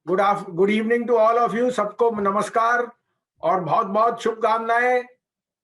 Good evening to all of you. सबको नमस्कार और बहुत बहुत शुभकामनाएं।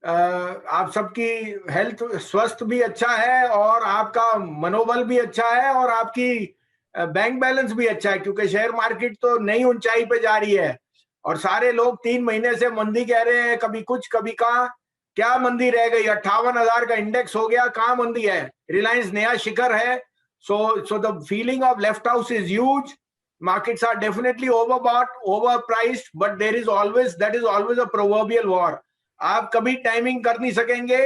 आप सबकी हेल्थ स्वस्थ भी अच्छा है और आपका मनोबल भी अच्छा है और आपकी बैंक बैलेंस भी अच्छा है, क्योंकि शेयर मार्केट तो नई ऊंचाई पे जा रही है और सारे लोग 3 महीने से मंदी कह रहे हैं, कभी कुछ कभी कहाँ। क्या मंदी रह गई? 58,000 का इंडेक्स हो गया, कहाँ मंदी है? रिलायंस नया शिखर है। So the feeling of left house is huge. Markets are definitely overbought, overpriced, but that is always a proverbial war. आप कभी टाइमिंग कर नहीं सकेंगे.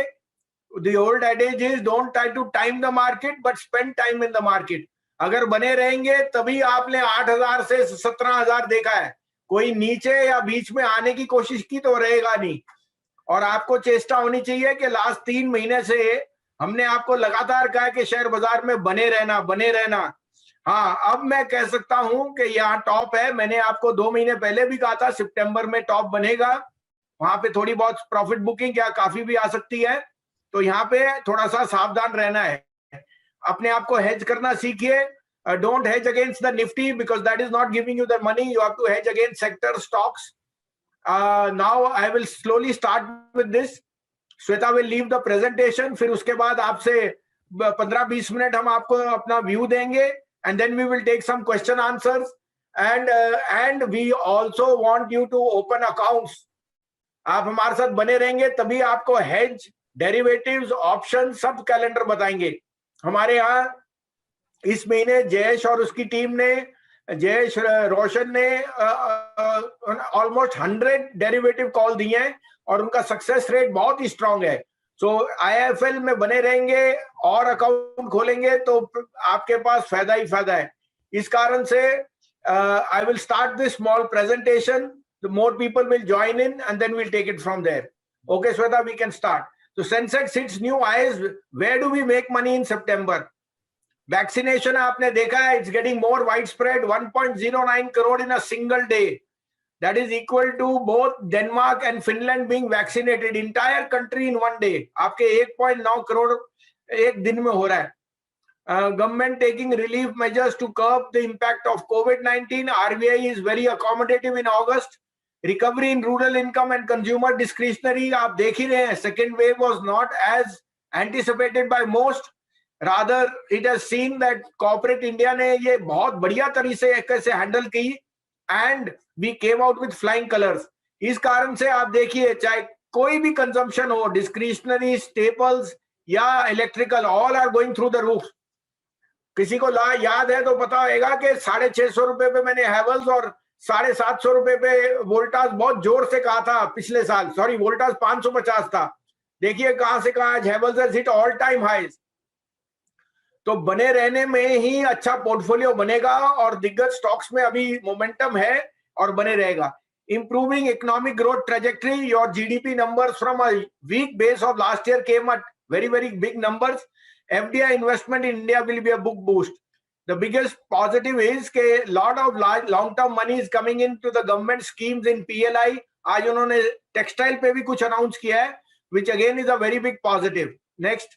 The old adage is don't try to time the market, but spend time in the market. अगर बने रहेंगे तभी आपने 8,000 से 17,000 देखा है. कोई नीचे या बीच में आने की कोशिश की तो रहेगा नहीं. और आपको चेष्टा होनी चाहिए कि लास्ट 3 महीने से हमने आपको लगातार कहा कि शेयर बाजार में बने रहना. हाँ, अब मैं कह सकता हूं कि यहाँ टॉप है. मैंने आपको 2 महीने पहले भी कहा था सितंबर में टॉप बनेगा. वहां पे थोड़ी बहुत प्रॉफिट बुकिंग या काफी भी आ सकती है, तो यहाँ पे थोड़ा सा सावधान रहना है. अपने आप को हेज करना सीखिए. Don't hedge against the Nifty because that is not giving you the money. You have to hedge against sector stocks. Now I will slowly start with this. Shweta will leave the presentation. फिर उसके बाद आपसे 15-20 minute हम आपको अपना view देंगे. And then we will take some question answers, and we also want you to open accounts. आप हमारे साथ बने रहेंगे तभी आपको हेज, डेरिवेटिव्स, ऑप्शन सब कैलेंडर बताएंगे. हमारे यहाँ इस महीने जयेश और उसकी टीम ने, जयेश रोशन ने ऑलमोस्ट 100 डेरिवेटिव कॉल दिए हैं और उनका सक्सेस रेट बहुत ही स्ट्रांग है. सो IIFL में बने रहेंगे और अकाउंट खोलेंगे तो आपके पास फायदा ही फायदा है. इस कारण से I will start this small presentation. The more people will join in and then will take it from there. Okay Shweta, we can start. तो Sensex hits new highs. Where do we make money in September? Vaccination आपने देखा है, it's getting more widespread. 1.09 crore in a single day. That is equal to both Denmark and Finland being vaccinated. Entire country in one day. आपके 1.9 करोड़ एक दिन में हो रहा है. Government taking relief measures to curb the impact of COVID-19. RBI is very accommodative in August. Recovery in rural income and consumer discretionary. आप देख ही रहे हैं, second wave was not as anticipated by most. Rather, it has seen that corporate India ने ये बहुत बढ़िया तरीके से हैंडल की and we came out with flying colors. इस कारण से आप देखिए, चाहे कोई भी कंजम्पशन हो, डिस्क्रिशनरी, स्टेपल्स या electrical, all are going through the roof. किसी को याद है तो पता होगा कि 650 रुपए पे मैंने हैवल्स और 750 रुपए पे वोल्टास बहुत जोर से कहा था पिछले साल. सॉरी, वोल्टास 550 था. देखिए कहां से कहां आज Havells has hit all time highs. तो बने रहने में ही अच्छा पोर्टफोलियो बनेगा और दिग्गज स्टॉक्स में अभी मोमेंटम है और बने रहेगा. Improving economic growth trajectory. Your GDP numbers from a weak base of last year came at very, very big numbers. FDI investment in India will be a book boost. The biggest positive is कि lot of long-term money is coming into the government schemes in PLI. आज उन्होंने textile पे भी कुछ announce किया है, which again is a very big positive. Next.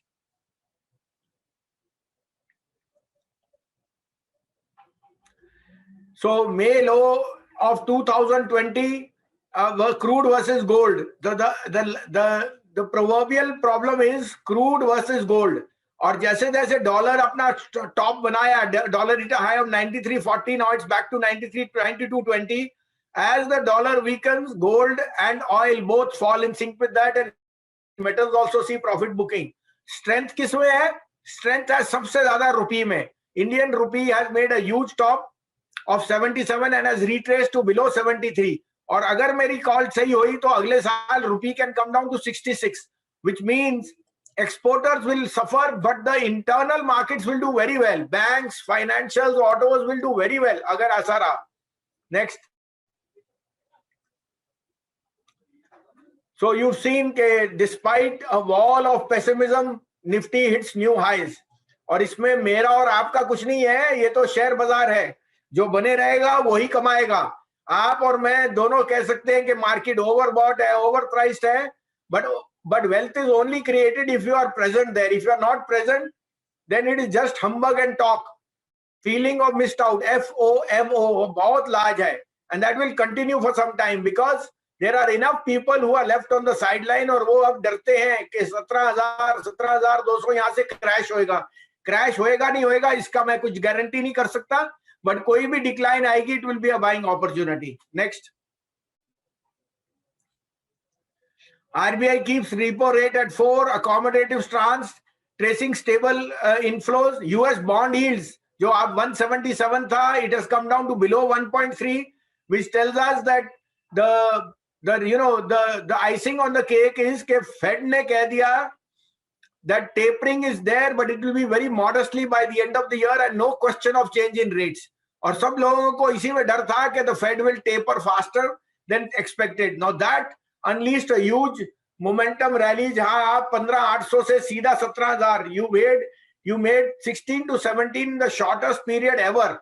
So May low of 2020 was crude versus gold. The proverbial problem is crude versus gold. और जैसे जैसे डॉलर अपना टॉप बनाया, dollar hit a high of 93.40, now it's back to 92.20. As the dollar weakens, gold and oil both fall in sync with that, and metals also see profit booking. Strength किसमें है? Strength है सबसे ज्यादा रुपये में. Indian rupee has made a huge top of 77 and has retraced to below 73. और अगर मेरी कॉल सही हुई तो अगले साल रुपी can come down to 66, which means exporters will suffer but the internal markets will do very well. Banks, financials, autos will do very well अगर ऐसा रहा. Next. So you've seen कि despite a wall of pessimism, Nifty hits new highs. और इसमें मेरा और आपका कुछ नहीं है, ये तो शेयर बाजार है. जो बने रहेगा वही कमाएगा. आप और मैं दोनों कह सकते हैं कि मार्केट ओवरबॉट है, ओवर प्राइस्ड है, but wealth is only created if you are present there. If you are not present, then it is just humbug and talk. feeling of missed out, FOMO, बहुत large है, and that will continue for some time because there are enough people who are left on the sideline और वो अब डरते हैं कि 17,200 यहाँ से क्रैश होएगा नहीं होएगा इसका मैं कुछ गारंटी नहीं कर सकता, बट कोई भी डिक्लाइन आएगी, it will be a buying opportunity. Next, RBI keeps repo rate at 4, accommodative stance, tracing stable inflows. US bond yields जो आप 177 था, it has come down to below 1.3, which tells us that the icing on the cake is कि Fed ने कह दिया that tapering is there, but it will be very modestly by the end of the year and no question of change in rates. और सब लोगों को इसी में डर था कि the Fed will taper faster than expected. Now that unleashed a huge momentum rally जहां आप 15,800 से सीधा 17,000, you made 16 to 17 in the shortest period ever.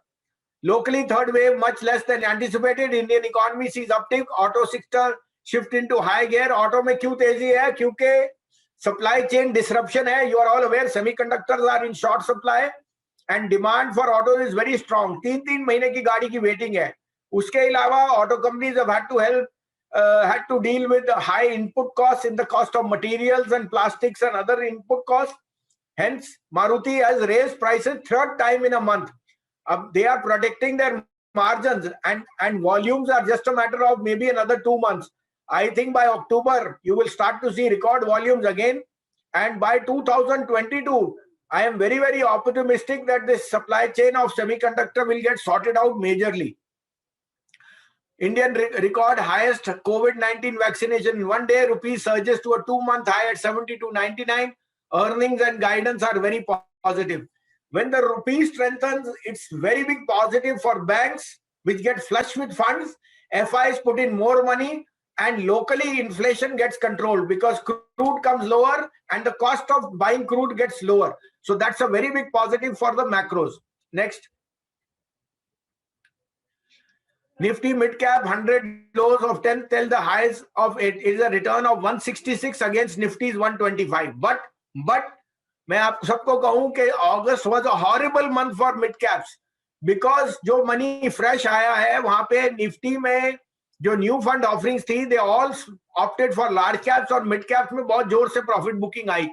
Locally, third wave much less than anticipated. Indian economy sees uptick. Auto sector shift into high gear. Auto में क्यों तेजी है? क्योंकि supply chain disruption है. You are all aware semiconductors are in short supply and demand for auto is very strong. 3 महीने की गाड़ी की waiting है. उसके अलावा auto companies have had to deal with high input costs in the cost of materials and plastics and other input costs. Hence, Maruti has raised prices 3rd time in a month. They are protecting their margins and volumes are just a matter of maybe another 2 months. I think by October, you will start to see record volumes again. And by 2022, I am very, very optimistic that this supply chain of semiconductor will get sorted out majorly. Indian record highest COVID-19 vaccination in 1 day. Rupee surges to a 2-month high at 72.99. Earnings and guidance are very positive. When the rupee strengthens, it's very big positive for banks, which get flush with funds. FIs put in more money, and locally inflation gets controlled because crude comes lower and the cost of buying crude gets lower. So that's a very big positive for the macros. Next. Nifty mid cap 100 lows of 10 till the highs of it is a return of 166 against Nifty's 125. But मैं आप सबको कहूं कि August was a horrible month for mid caps because जो money fresh आया है वहां पे निफ्टी में जो न्यू फंड ऑफरिंग्स थी they all opted for large caps और मिड कैप्स में बहुत जोर से प्रॉफिट बुकिंग आई,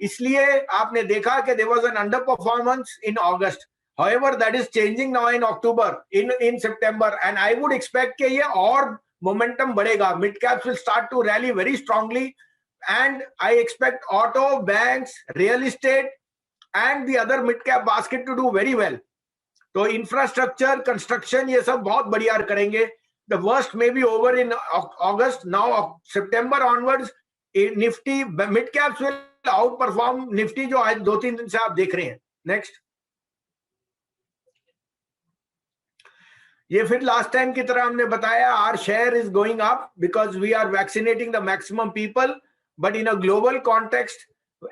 इसलिए आपने देखा कि there was an underperformance in August. However, that is changing now in October, in September, and I would expect कि ये और momentum बढ़ेगा. Mid caps will start to rally very strongly. And I expect auto, banks, real estate, and the other mid-cap basket to do very well. So infrastructure, construction, ये सब बहुत बढ़िया करेंगे. The worst may be over in August. Now September onwards, Nifty mid-caps will outperform Nifty जो आज 2-3 दिन से आप देख रहे हैं. Next. ये फिर लास्ट टाइम की तरह हमने बताया, our share is going up because we are vaccinating the maximum people. But in a global context,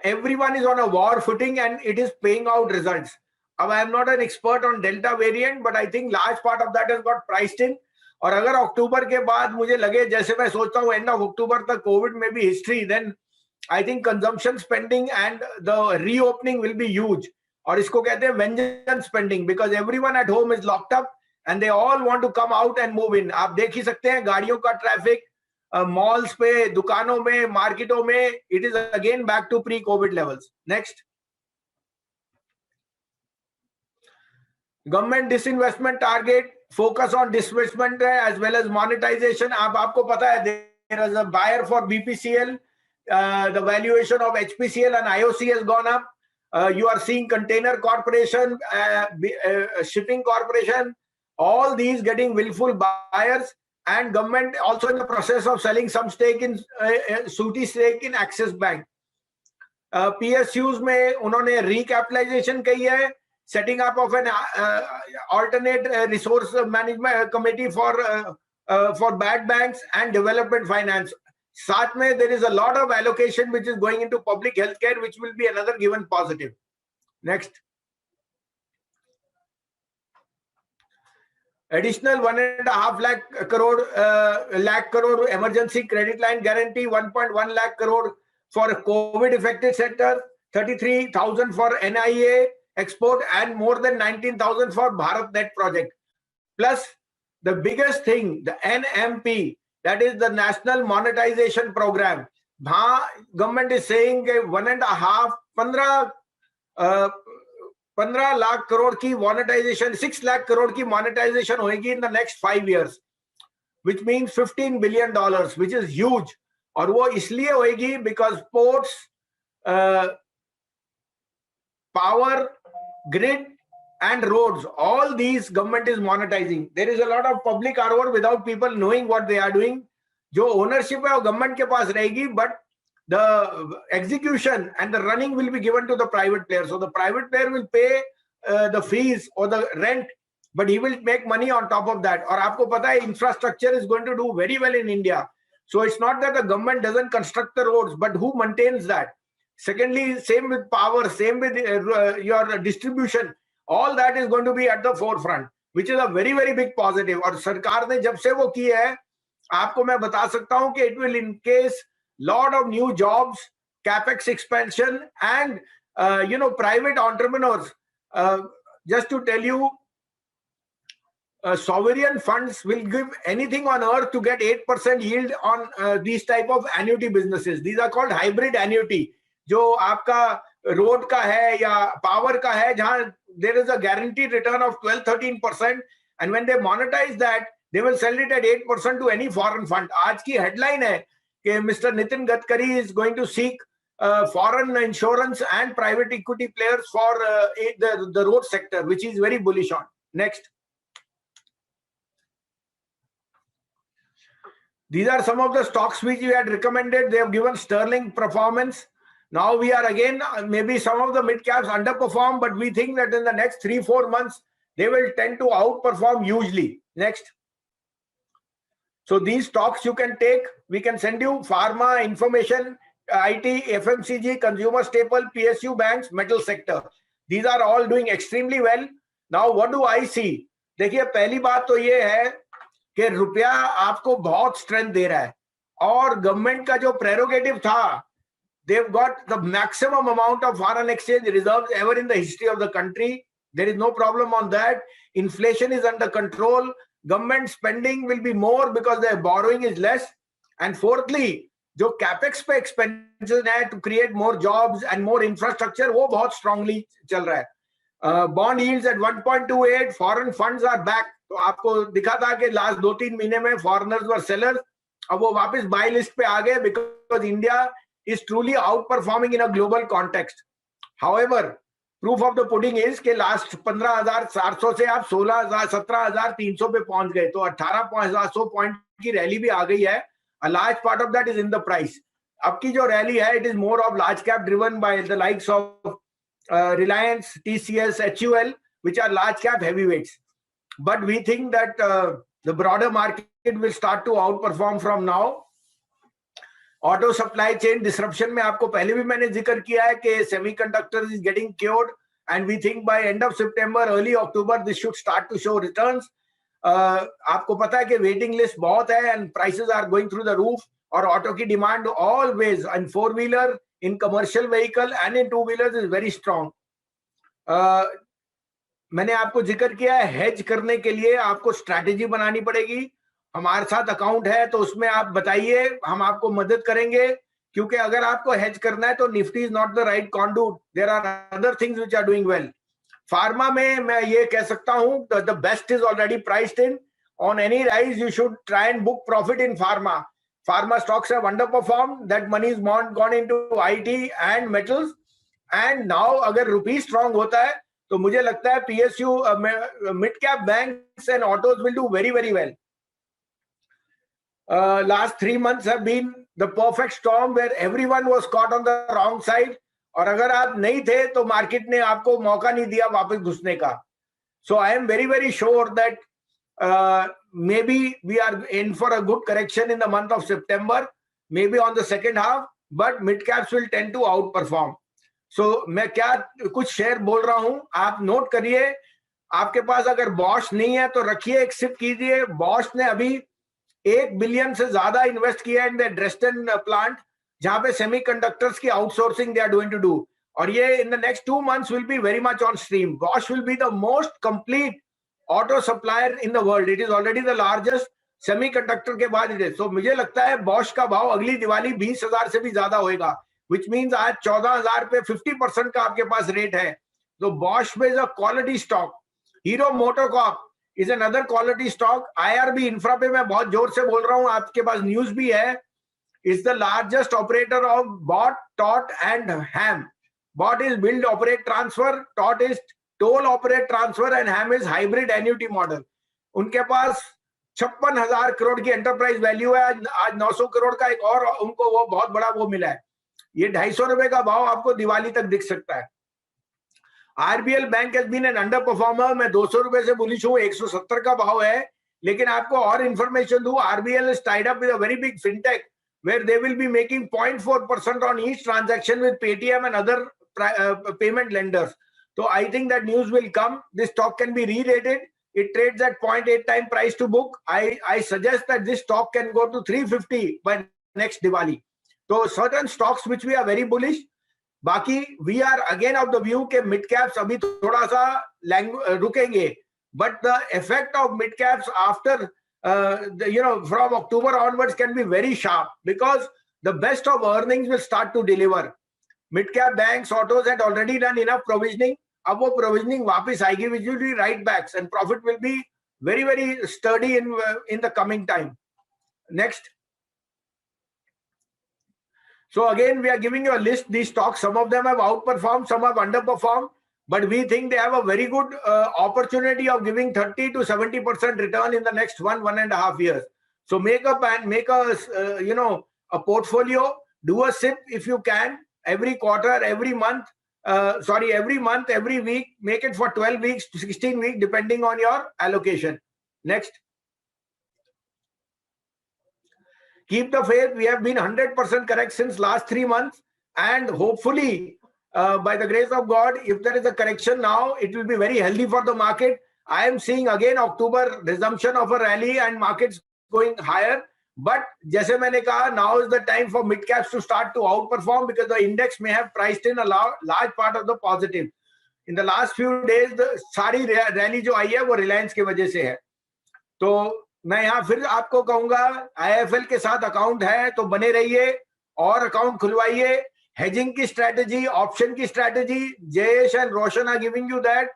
everyone is on a war footing and it is paying out results. Now, I am not an expert on Delta variant, but I think large part of that has got priced in. और अगर अक्टूबर के बाद मुझे लगे, जैसे मैं सोचता हूँ एंड ऑफ अक्टूबर तक कोविड में भी हिस्ट्री, then I think consumption spending and the reopening will be huge. और इसको कहते हैं vengeance spending because everyone at home is locked up and they all want to come out and move in. आप देख ही सकते हैं गाड़ियों का ट्रैफिक मॉल्स पे, दुकानों में, मार्केटों में, it is again back to pre Covid levels. Next. Government disinvestment target focus on disinvestment as well as monetisation. आपको पता है there is a buyer for BPCL, the valuation of HPCL and IOC has gone up. You are seeing container corporation, shipping corporation, all these getting willful buyers. And government also in the process of selling some stake in Suti stake in Axis Bank. PSUs में उन्होंने recapitalization की है, setting up of an alternate resource management committee for bad banks and development finance. साथ में there is a lot of allocation which is going into public healthcare, which will be another given positive. Next. Additional 1.5 lakh crore emergency credit line guarantee, 1.1 lakh crore for COVID affected sector, 33,000 for NIA, export and more than 19,000 for BharatNet project. Plus the biggest thing, the NMP, that is the National Monetization Program. Government is saying 15 lakh crore की monetization, 6 lakh crore की monetization होगी in the next 5 years, which means $15 billion, which is huge. और वो इसलिए होगी because ports, power, grid and roads, all these government is monetizing. There is a lot of public ROR without people knowing what they are doing. जो ownership है वो government के पास रहेगी, but the execution and the running will be given to the private player. So the private player will pay the fees or the rent, but he will make money on top of that. और आपको पता है infrastructure is going to do very well in India. So it's not that the government doesn't construct the roads, but who maintains that? Secondly, same with power, same with your distribution. All that is going to be at the forefront, which is a very, very big positive. और सरकार ने जब से वो की है, आपको मैं बता सकता हूं कि it will encase lot of new jobs, capex expansion, and private entrepreneurs. Just to tell you, sovereign funds will give anything on earth to get 8% yield on these type of annuity businesses. These are called hybrid annuity. जो आपका road का है या power का है, जहां there is a guaranteed return of 12-13%, and when they monetize that, they will sell it at 8% to any foreign fund. आज की headline है कि Mr. Nitin Gadkari is going to seek foreign insurance and private equity players for the road sector, which is very bullish on. Next. These are some of the stocks which we had recommended. They have given sterling performance. Now we are again, maybe some of the mid caps underperform, but we think that in the next 3-4 months, they will tend to outperform hugely. Next. So these stocks you can take. We can send you pharma, information, IT, FMCG, consumer staple, PSU banks, metal sector. These are all doing extremely well. Now what do I see? देखिए पहली बात तो ये है कि रुपया आपको बहुत स्ट्रेंथ दे रहा है, और गवर्नमेंट का जो प्रेरोगेटिव था, they've got the maximum amount of foreign exchange reserves ever in the history of the country. There is no problem on that. Inflation is under control. Government spending will be more because their borrowing is less. And fourthly, जो capex पे expenses है to create more jobs and more infrastructure, वो बहुत strongly चल रहा है. Bond yields at 1.28. Foreign funds are back. तो आपको दिखा था कि last 2-3 महीने में foreigners were sellers. अब वो वापस buy list पे आ गए because India is truly outperforming in a global context. However, proof of the pudding is कि last 15,400 से आप 17,300 पे पहुंच गए, तो 18,100 पॉइंट की रैली भी आ गई है. A large part of that is in the price. अब की जो रैली है, it is more of large cap driven by the likes of Reliance, TCS, HUL, which are large cap heavyweights. But we think that the broader market will start to outperform from now. Auto supply chain disruption में आपको पहले भी मैंने जिक्र किया है कि semiconductors is getting cured, and we think by end of September early October this should start to show returns. आपको पता है कि वेटिंग लिस्ट बहुत है and prices are going through the roof, और ऑटो की demand always in four wheeler, in commercial vehicle and in two wheelers is very strong. मैंने आपको जिक्र किया है, हेज करने के लिए आपको स्ट्रैटेजी बनानी पड़ेगी. हमारे साथ अकाउंट है तो उसमें आप बताइए, हम आपको मदद करेंगे, क्योंकि अगर आपको हेज करना है तो Nifty is not the right conduit. There are other things which are doing well. Pharma में मैं ये कह सकता हूं the best is already priced in. On any rise you should try and book profit in pharma. Pharma stocks have underperform, that money is gone into IT and metals, and now अगर rupee strong होता है तो मुझे लगता है PSU, mid cap banks and autos will do very very well. Last 3 months have been the perfect storm where everyone was caught on the wrong side, और अगर आप नहीं थे तो मार्केट ने आपको मौका नहीं दिया वापस घुसने का. So I am very very sure that maybe we are in for a good correction in the month of September, maybe on the second half, but mid caps will tend to outperform. So मैं क्या कुछ share बोल रहा हूं, आप note करिए. आपके पास अगर बॉश नहीं है तो रखिए, एक सिप कीजिए. बॉश ने अभी $1 बिलियन से ज्यादा इन्वेस्ट किया इन द ड्रेस्टन प्लांट, जहां पे सेमीकंडक्टर्स की outsourcing they are going to do. और ये in the next 2 months will be very much on stream. Bosch will be the most complete auto supplier in the world. It is already the largest semiconductor के बाद इधर. So मुझे लगता है Bosch का भाव अगली दिवाली 20,000 से भी ज्यादा होएगा, which means आज 14,000 पे 50% का आपके पास रेट है. तो बॉश में is a quality stock. Hero MotoCorp is another quality stock. IRB infra पे मैं बहुत जोर से बोल रहा हूं, आपके पास न्यूज भी है. Is the largest operator of BOT, TOT and HAM. BOT is build operate transfer, TOT is toll operate transfer and HAM is hybrid annuity model. उनके पास 56,000 करोड़ की एंटरप्राइज वैल्यू है. आज 900 करोड़ का एक और उनको वो बहुत बड़ा वो मिला है. ये 250 रुपए का भाव आपको दिवाली तक दिख सकता है. RBL bank has been an underperformer. मैं 200 रुपए से बुलिश हूं, 170 का भाव है. लेकिन आपको और इंफॉर्मेशन दूं, RBL is tied up with a very big fintech where they will be making 0.4% on each transaction with Paytm and other payment lenders. So I think that news will come. This stock can be re-rated. It trades at 0.8 time price to book. I suggest that this stock can go to 350 by next Diwali. So certain stocks which we are very bullish. बाकी we are again of the view के mid caps अभी थोड़ा सा रुकेंगे. But the effect of mid caps after from October onwards can be very sharp, because the best of earnings will start to deliver. Mid cap banks, autos had already done enough provisioning. अब वो provisioning वापस आएगी, which will be right backs, and profit will be very very sturdy in the coming time. Next. So again we are giving you a list. These stocks, some of them have outperformed, some have underperformed. But we think they have a very good opportunity of giving 30 to 70% return in the next 1.5 years. So make a a portfolio. Do a SIP if you can, every quarter, every month. Every month, every week. Make it for 12 weeks to 16 weeks, depending on your allocation. Next. Keep the faith. We have been 100% correct since last 3 months, and hopefully, by the grace of God, if there is a correction now, it will be very healthy for the market. I am seeing again October resumption of a rally and markets going higher. But जैसे मैंने कहा, now is the time for mid caps to start to outperform, because the index may have priced in a large part of the positive. In the last few days, the सारी rally जो आई है वो Reliance की वजह से है. तो मैं यहाँ फिर आपको कहूंगा, IIFL के साथ अकाउंट है तो बने रहिए और अकाउंट खुलवाइए. Hedging की strategy, option की strategy, Jayesh and Roshan are giving you that.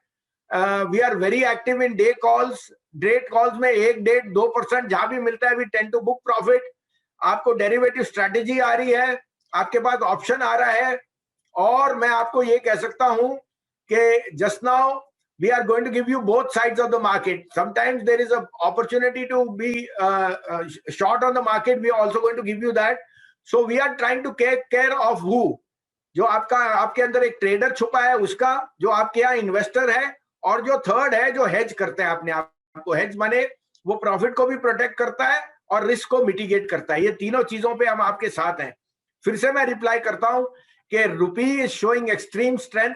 We are very active in day calls. Day calls में 1-2% जहां भी मिलता है, we tend to book profit. आपको derivative strategy आ रही है, आपके पास option आ रहा है, और मैं आपको ये कह सकता हूं कि just now we are going to give you both sides of the market. Sometimes there is an opportunity to be short on the market. We are also going to give you that. So we are trying to take care of who? जो आपके अंदर एक trader छुपा है उसका, जो आपके यहाँ इन्वेस्टर है, और जो थर्ड है जो हेज करते हैं अपने आप को. हेज माने वो प्रॉफिट को भी प्रोटेक्ट करता है और रिस्क को मिटिगेट करता है. ये तीनों चीजों पे हम आपके साथ हैं. फिर से मैं रिप्लाई करता हूं कि रुपी इज शोइंग एक्सट्रीम स्ट्रेंथ,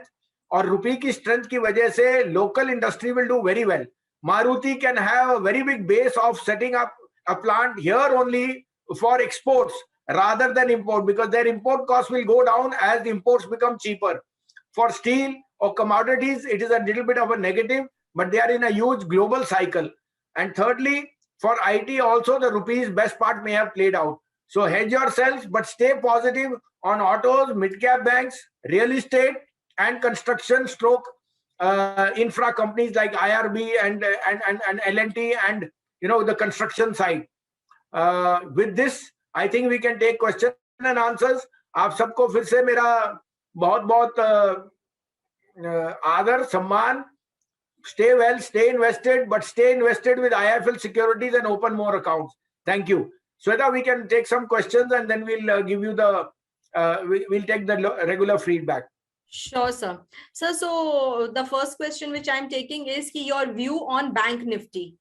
और रुपी की स्ट्रेंथ की वजह से local industry will do very well. Maruti can have a very big base of setting up a plant here only for exports rather than import, because their import costs will go down as the imports become cheaper. For steel or commodities, it is a little bit of a negative, but they are in a huge global cycle. And thirdly, for IT also, the rupee's best part may have played out. So hedge yourselves, but stay positive on autos, mid-cap banks, real estate, and construction stroke infra companies like IRB and L&T, and the construction side. With this, I think we can take question and answers. आप सबको फिर से मेरा बहुत बहुत आदर सम्मान. Stay well, stay invested, but stay invested with IIFL Securities and open more accounts. Thank you. Sweta, we can take some questions and then we'll give you the we'll take the regular feedback. Sure, sir. Sir, so the first question which I'm taking is your view on Bank Nifty.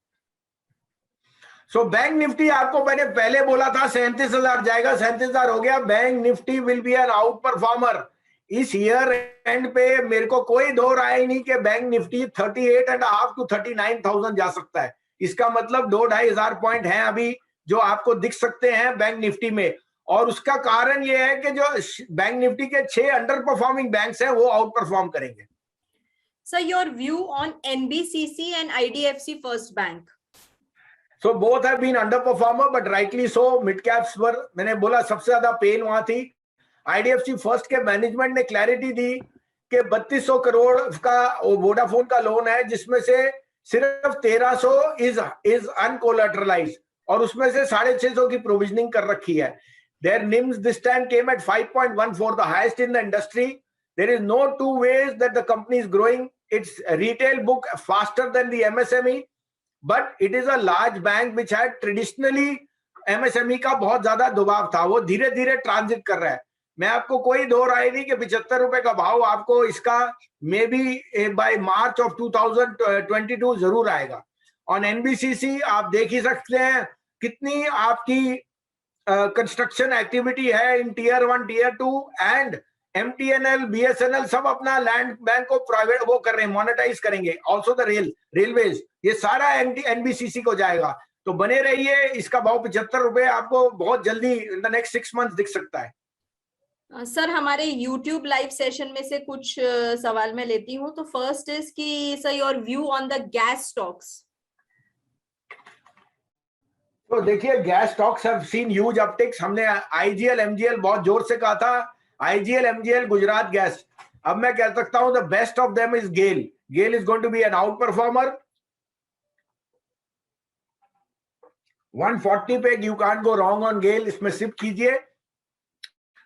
So bank Nifty आपको मैंने पहले बोला था 37,000 जाएगा, 37,000 हो गया. Bank Nifty will be an outperformer. इस year end पे मेरे को कोई दो राय नहीं कि बैंक निफ्टी 38.5 to 39,000 जा सकता है. इसका मतलब 2-2.5 हज़ार पॉइंट हैं अभी जो आपको दिख सकते हैं बैंक निफ्टी में. और उसका कारण ये है कि जो बैंक निफ्टी के 6 अंडर परफॉर्मिंग बैंक्स हैं वो आउट परफॉर्म करेंगे. Sir, your view on NBCC and IDFC First Bank? So both have been underperformer, but rightly so. Mid caps पर मैंने बोला सबसे ज्यादा पेन वहां थी. IDFC फर्स्ट के मैनेजमेंट ने क्लैरिटी दी कि 3200 करोड़ का वोडाफोन का लोन है, जिसमें से सिर्फ 1300 इज अनकोलेटरलाइज्ड और उसमें से 650 की प्रोविजनिंग कर रखी है. Their NIMs this time came at 5.14, the highest in the industry. There is no two ways that the company is growing its retail book faster than the MSME, but it is a large bank which had traditionally MSME का बहुत ज्यादा दबाव था. वो धीरे धीरे transit कर रहा है. मैं आपको कोई दो राय नहीं कि 75 रुपए का भाव आपको इसका may be by March of 2022 जरूर आएगा. ऑन एनबीसीसी आप देख ही सकते हैं कितनी आपकी कंस्ट्रक्शन एक्टिविटी है in tier 1 tier 2 and MTNL BSNL सब अपना लैंड बैंक को प्राइवेट वो कर रहे हैं, मोनेटाइज करेंगे. ऑल्सो द रेलवेज, ये सारा एनबीसीसी को जाएगा. तो बने रहिए. इसका भाव 75 रुपए आपको बहुत जल्दी इन द नेक्स्ट 6 मंथ्स दिख सकता है. सर हमारे YouTube लाइव सेशन में से कुछ सवाल मैं लेती हूँ. तो फर्स्ट इज कि sir your view on the gas stocks. तो देखिए gas stocks have seen huge upticks. हमने आईजीएल एमजीएल बहुत जोर से कहा था. IGL MGL Gujarat gas. अब मैं कह सकता हूं the best of them is GAIL. GAIL is going to be an outperformer. 140 पे you can't go wrong on GAIL. इसमें सिप कीजिए.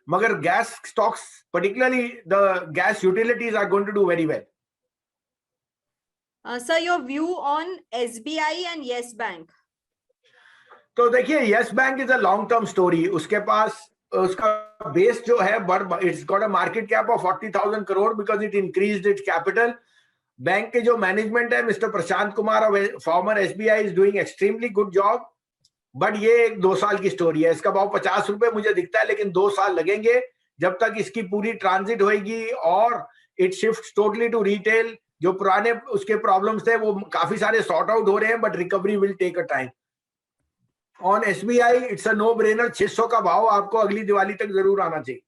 मगर gas stocks particularly the gas utilities are going to do very well. Sir, your view on SBI and Yes Bank. तो देखिए yes bank is a long term story. उसके पास उसका base जो है it's got a market cap of 40,000 crore because it increased it's capital. Bank के जो management है mister Prashant Kumar farmer SBI is doing extremely good job. But ये एक 2 साल की स्टोरी है. इसका भाव 50 रुपए मुझे दिखता है, लेकिन 2 साल लगेंगे जब तक इसकी पूरी ट्रांजिट होगी और it shift totally to retail. जो पुराने उसके प्रॉब्लम्स थे वो काफी सारे सॉर्ट आउट हो रहे हैं, but recovery will take a time. On SBI it's a no brainer. 600 का भाव आपको अगली दिवाली तक जरूर आना चाहिए.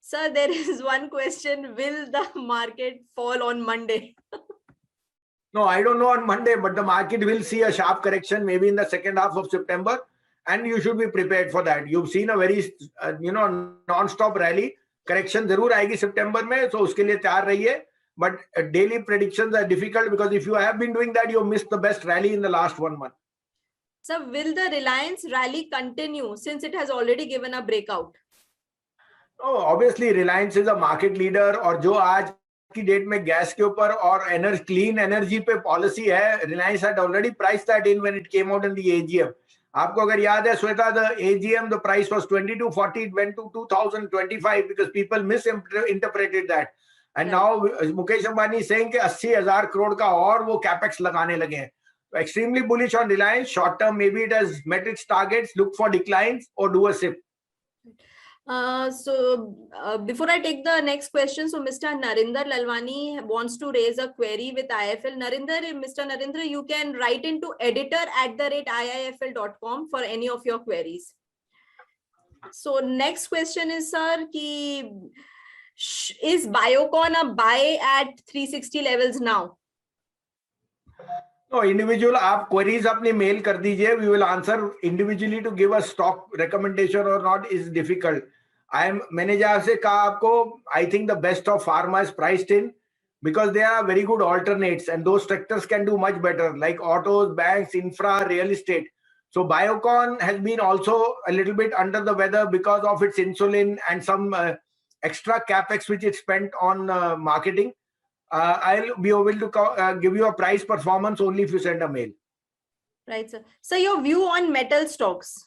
Sir, there is one question. Will the market fall on Monday? No, I don't know on Monday, but the market will see a sharp correction maybe in the second half of September, and you should be prepared for that. You've seen a very non-stop rally. Correction जरूर आएगी सितंबर में, so उसके लिए तैयार रहिए. But daily predictions are difficult because if you have been doing that, you missed the best rally in the last 1 month. So, will the Reliance rally continue since it has already given a breakout? Oh, obviously, Reliance is a market leader. और जो आज की date में gas के ऊपर और clean energy पे policy है, Reliance had already priced that in when it came out in the AGM. आपको अगर याद है Shweta, the AGM the price was 2240, it went to 2025 because people misinterpreted that. And now Mukesh Ambani is saying कि 80,000 करोड़ का और वो capex लगाने लगे हैं. Extremely bullish on Reliance. Short term, maybe it has met its targets. Look for declines or do a sip. Before I take the next question, so Mr. Narinder Lalwani wants to raise a query with IIFL. Mr. Narinder, you can write into editor@iifl.com for any of your queries. So next question is, sir, is Biocon a buy at 360 levels now? No, individual आप queries अपनी mail कर दीजिए. We will answer individually. To give a stock recommendation or not is difficult. मैंने जहाँ से कहा आपको, I think the best of pharma is priced in because they are very good alternates and those sectors can do much better like autos, banks, infra, real estate. So Biocon has been also a little bit under the weather because of its insulin and some extra capex which it spent on marketing. I'll be able to give you a price performance only if you send a mail. Right, sir. So your view on metal stocks?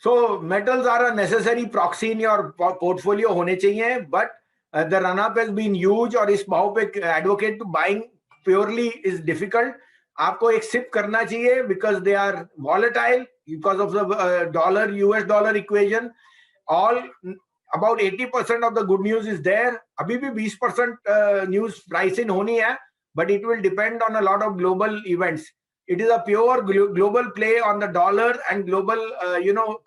So metals are a necessary proxy in your portfolio होने चाहिए, but the run up has been huge और इस भाव पे advocate to buying purely is difficult. आपको एक sip करना चाहिए because they are volatile because of the US dollar equation. All about 80% of the good news is there. अभी भी 20% news price in होनी है, but it will depend on a lot of global events. It is a pure global play on the dollar and global,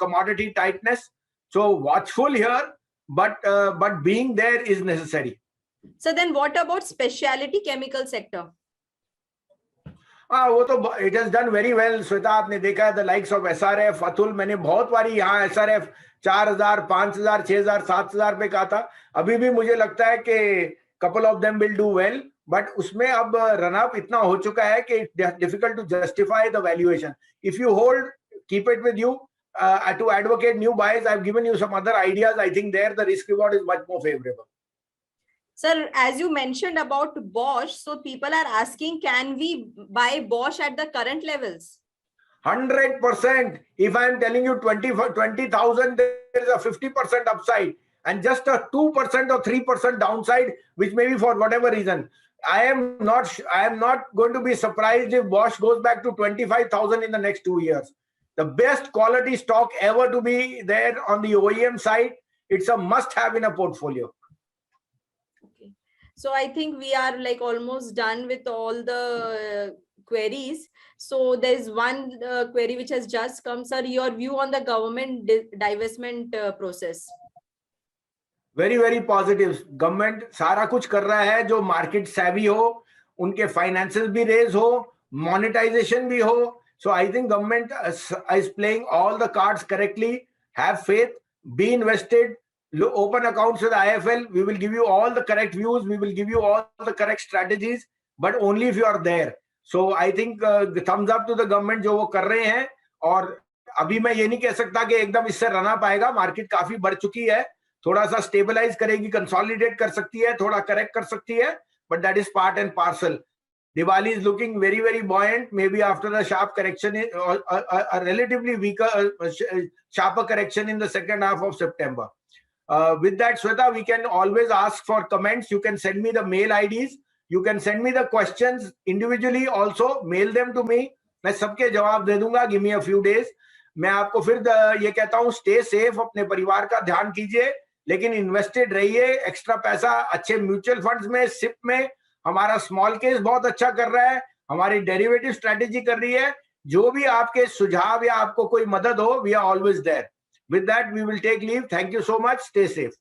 commodity tightness. So watchful here, but being there is necessary. So then what about specialty chemical sector? हाँ, वो तो it has done very well. Shweta, आपने देखा है the likes of SRF, Atul. मैंने बहुत बारी यहाँ एसआरएफ 4000, 5000, 6000, 7000 पे कहा था. अभी भी मुझे लगता है कि couple of them will do well, but उसमें अब रन अप इतना हो चुका है कि it's difficult to justify the valuation. If you hold, keep it with you. To advocate new buys, I've given you some other ideas. I think there the risk reward is much more favorable. Sir, as you mentioned about Bosch, so people are asking, can we buy Bosch at the current levels? 100%. If I am telling you 20,000, there is a 50% upside and just a 2% or 3% downside, which may be for whatever reason. I am not going to be surprised if Bosch goes back to 25,000 in the next 2 years. The best quality stock ever to be there on the OEM side. It's a must-have in a portfolio. Okay. So I think we are like almost done with all the queries. So there is one query which has just come, sir. Your view on the government divestment process? Very, very positive. Government सारा कुछ कर रहा है जो market savvy हो, उनके finances भी raise हो, monetization भी हो. So I think government is playing all the cards correctly. Have faith, be invested, open accounts with IIFL. We will give you all the correct views. We will give you all the correct strategies, but only if you are there. So I think the thumbs up to the government जो वो कर रहे हैं. और अभी मैं ये नहीं कह सकता कि एकदम इससे रन अप आएगा. मार्केट काफी बढ़ चुकी है, थोड़ा सा स्टेबलाइज करेगी, कंसोलिडेट कर सकती है, थोड़ा करेक्ट कर सकती है, but that is part and parcel. Diwali is looking very, very buoyant. Maybe after a sharp correction, a relatively weaker, sharper correction in the second half of September. With that, Shweta, we can always ask for comments. You can send me the mail IDs. You can send me the questions individually also. Mail them to me. मैं सबके जवाब दे दूंगा. Give me a few days. मैं आपको फिर ये कहता हूँ, stay safe, अपने परिवार का ध्यान कीजिए, लेकिन इन्वेस्टेड रहिए. एक्स्ट्रा पैसा अच्छे म्यूचुअल फंड्स में, सिप में. हमारा स्मॉल केस बहुत अच्छा कर रहा है, हमारी डेरिवेटिव स्ट्रेटेजी कर रही है. जो भी आपके सुझाव या आपको कोई मदद हो, we are always there. With that we will take leave. Thank you so much. Stay safe.